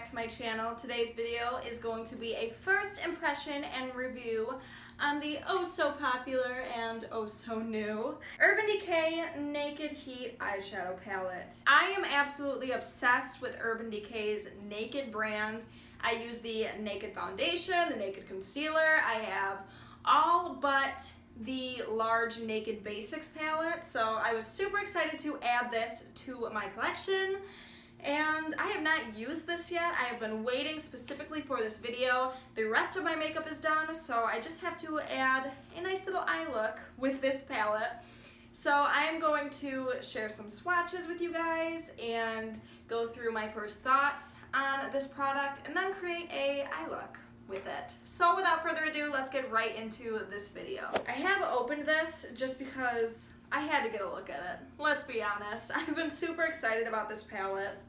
back to my channel. Today's video is going to be a first impression and review on the oh so popular and oh so new Urban Decay Naked Heat eyeshadow palette. I am absolutely obsessed with Urban Decay's Naked brand. I use the Naked foundation, the Naked concealer. I have all but the large Naked Basics palette, so I was super excited to add this to my collection. And I have not used this yet. I have been waiting specifically for this video. The rest of my makeup is done, so I just have to add a nice little eye look with this palette. So I am going to share some swatches with you guys and go through my first thoughts on this product and then create a eye look with it. So without further ado, let's get right into this video. I have opened this just because I had to get a look at it. Let's be honest. I've been super excited about this palette.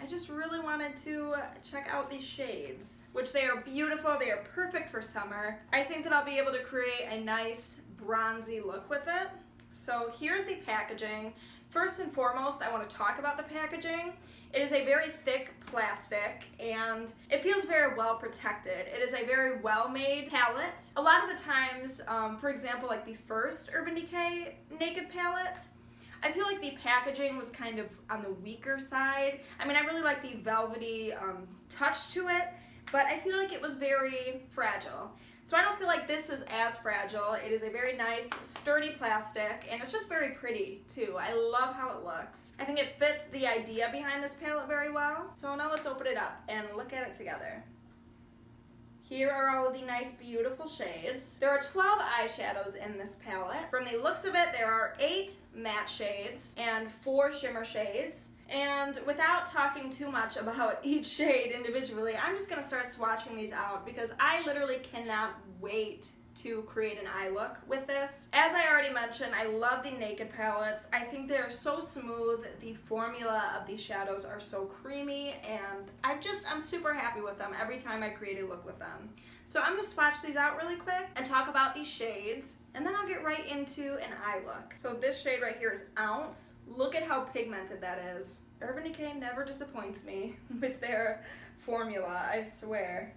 I just really wanted to check out these shades, which they are beautiful. They are perfect for summer. I think that I'll be able to create a nice bronzy look with it. So here's the packaging. First and foremost, I want to talk about the packaging. It is a very thick plastic and it feels very well protected. It is a very well made palette. A lot of the times, for example, like the first Urban Decay Naked palette, I feel like the packaging was kind of on the weaker side. I mean, I really like the velvety touch to it, but I feel like it was very fragile. So I don't feel like this is as fragile. It is a very nice, sturdy plastic, and it's just very pretty too. I love how it looks. I think it fits the idea behind this palette very well. So now let's open it up and look at it together. Here are all of the nice, beautiful shades. There are 12 eyeshadows in this palette. From the looks of it, there are 8 matte shades and 4 shimmer shades. And without talking too much about each shade individually, I'm just gonna start swatching these out because I literally cannot wait to create an eye look with this. As I already mentioned, I love the Naked palettes. I think they're so smooth. The formula of these shadows are so creamy, and I'm super happy with them every time I create a look with them. So I'm gonna swatch these out really quick and talk about these shades, and then I'll get right into an eye look. So this shade right here is Ounce. Look at how pigmented that is. Urban Decay never disappoints me with their formula, I swear.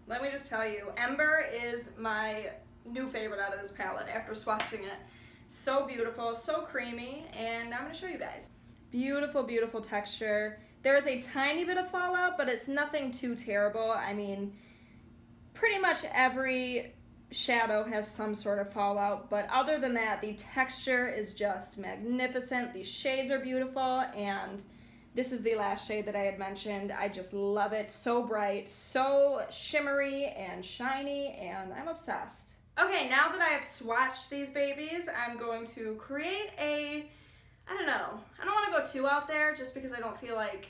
Let me just tell you, Ember is my new favorite out of this palette after swatching it. So beautiful, so creamy, and I'm gonna show you guys. Beautiful, beautiful texture. There is a tiny bit of fallout, but it's nothing too terrible. I mean, pretty much every shadow has some sort of fallout, but other than that, the texture is just magnificent. These shades are beautiful, and this is the last shade that I had mentioned. I just love it. So bright, so shimmery and shiny, and I'm obsessed. Okay, now that I have swatched these babies, I'm going to create I don't know. I don't want to go too out there just because I don't feel like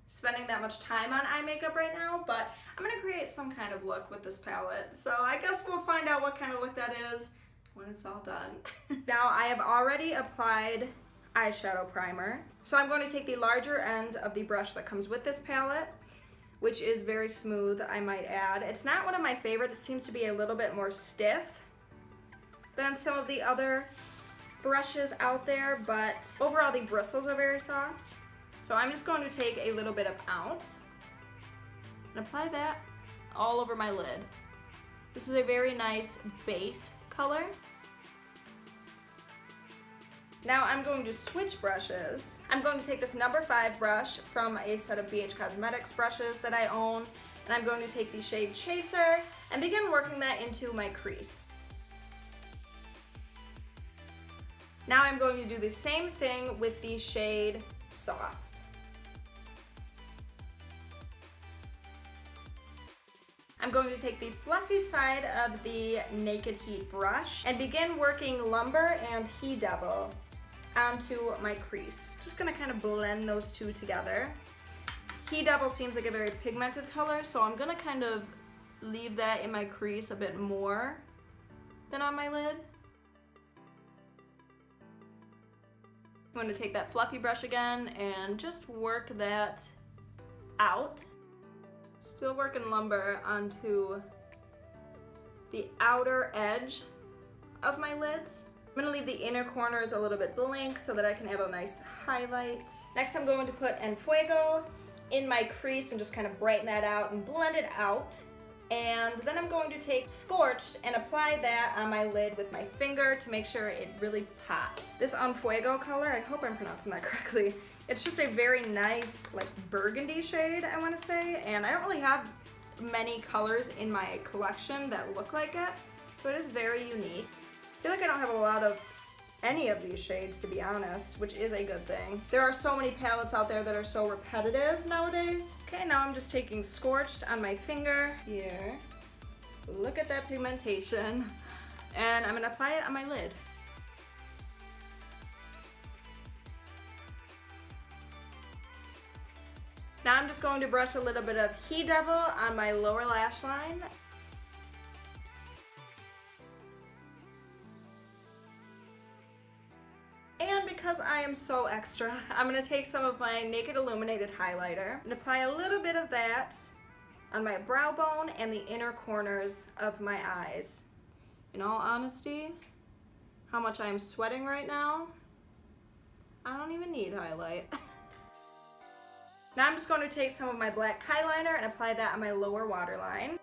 spending that much time on eye makeup right now, but I'm going to create some kind of look with this palette. So I guess we'll find out what kind of look that is when it's all done. Now I have already applied eyeshadow primer. So I'm going to take the larger end of the brush that comes with this palette, which is very smooth, I might add. It's not one of my favorites. It seems to be a little bit more stiff than some of the other brushes out there, but overall the bristles are very soft. So I'm just going to take a little bit of Ounce and apply that all over my lid. This is a very nice base color. Now I'm going to switch brushes. I'm going to take this number 5 brush from a set of BH Cosmetics brushes that I own, and I'm going to take the shade Chaser and begin working that into my crease. Now I'm going to do the same thing with the shade Sauced. I'm going to take the fluffy side of the Naked Heat brush and begin working Lumber and He Devil onto my crease. Just gonna kind of blend those two together. He Devil seems like a very pigmented color, so I'm gonna kind of leave that in my crease a bit more than on my lid. I'm going to take that fluffy brush again and just work that out. Still working Lumber onto the outer edge of my lids. I'm going to leave the inner corners a little bit blank so that I can add a nice highlight. Next I'm going to put En Fuego in my crease and just kind of brighten that out and blend it out. And then I'm going to take Scorched and apply that on my lid with my finger to make sure it really pops. This En Fuego color, I hope I'm pronouncing that correctly. It's just a very nice, like, burgundy shade, I want to say. And I don't really have many colors in my collection that look like it, so it is very unique. I feel like I don't have a lot of any of these shades, to be honest, which is a good thing. There are so many palettes out there that are so repetitive nowadays. Okay, now I'm just taking Scorched on my finger here. Look at that pigmentation. And I'm gonna apply it on my lid. Now I'm just going to brush a little bit of He Devil on my lower lash line. And because I am so extra, I'm going to take some of my Naked Illuminated highlighter and apply a little bit of that on my brow bone and the inner corners of my eyes. In all honesty, how much I am sweating right now, I don't even need highlight. Now I'm just going to take some of my black eyeliner and apply that on my lower waterline.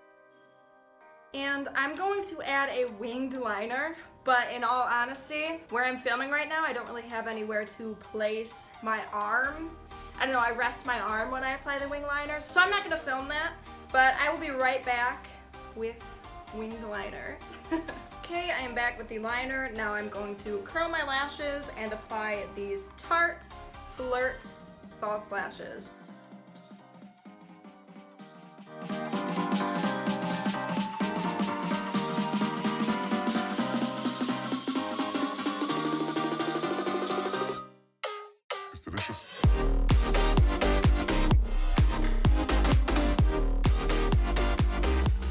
And I'm going to add a winged liner, but in all honesty, where I'm filming right now, I don't really have anywhere to place my arm. I don't know, I rest my arm when I apply the winged liner, so I'm not gonna film that, but I will be right back with winged liner. Okay, I am back with the liner. Now I'm going to curl my lashes and apply these Tarte Flirt false lashes. It's delicious.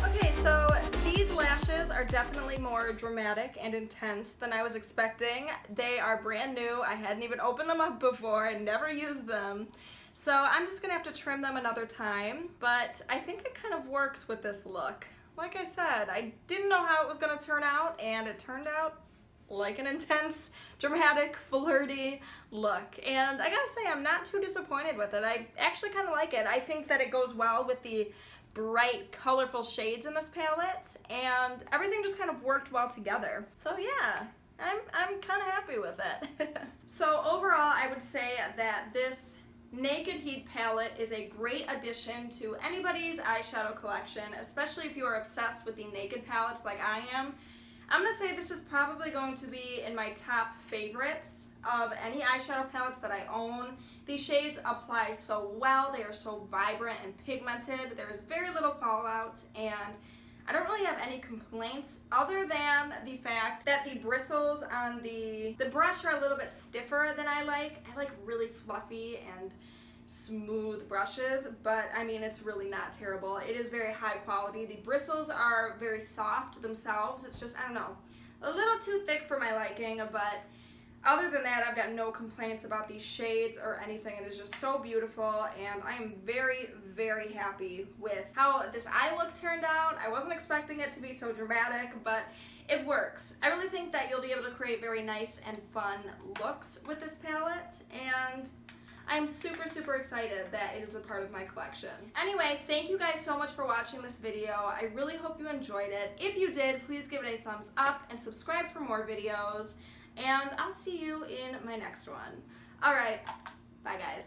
Okay, so these lashes are definitely more dramatic and intense than I was expecting. They are brand new. I hadn't even opened them up before. I never used them. So I'm just gonna have to trim them another time, but I think it kind of works with this look. Like I said, I didn't know how it was gonna turn out, and it turned out like an intense, dramatic, flirty look. And I gotta say, I'm not too disappointed with it. I actually kind of like it. I think that it goes well with the bright, colorful shades in this palette, and everything just kind of worked well together. So yeah, I'm kind of happy with it. So overall, I would say that this Naked Heat palette is a great addition to anybody's eyeshadow collection, especially if you are obsessed with the Naked palettes like I am. I'm gonna say this is probably going to be in my top favorites of any eyeshadow palettes that I own. These shades apply so well, they are so vibrant and pigmented, there's very little fallout, and I don't really have any complaints other than the fact that the bristles on the brush are a little bit stiffer than I like. I like really fluffy and smooth brushes, but I mean, it's really not terrible. It is very high quality. The bristles are very soft themselves. It's just, I don't know, a little too thick for my liking, but other than that, I've got no complaints about these shades or anything. It is just so beautiful, and I am very, very happy with how this eye look turned out. I wasn't expecting it to be so dramatic, but it works. I really think that you'll be able to create very nice and fun looks with this palette, and I'm super, super excited that it is a part of my collection. Anyway, thank you guys so much for watching this video. I really hope you enjoyed it. If you did, please give it a thumbs up and subscribe for more videos. And I'll see you in my next one. All right, bye guys.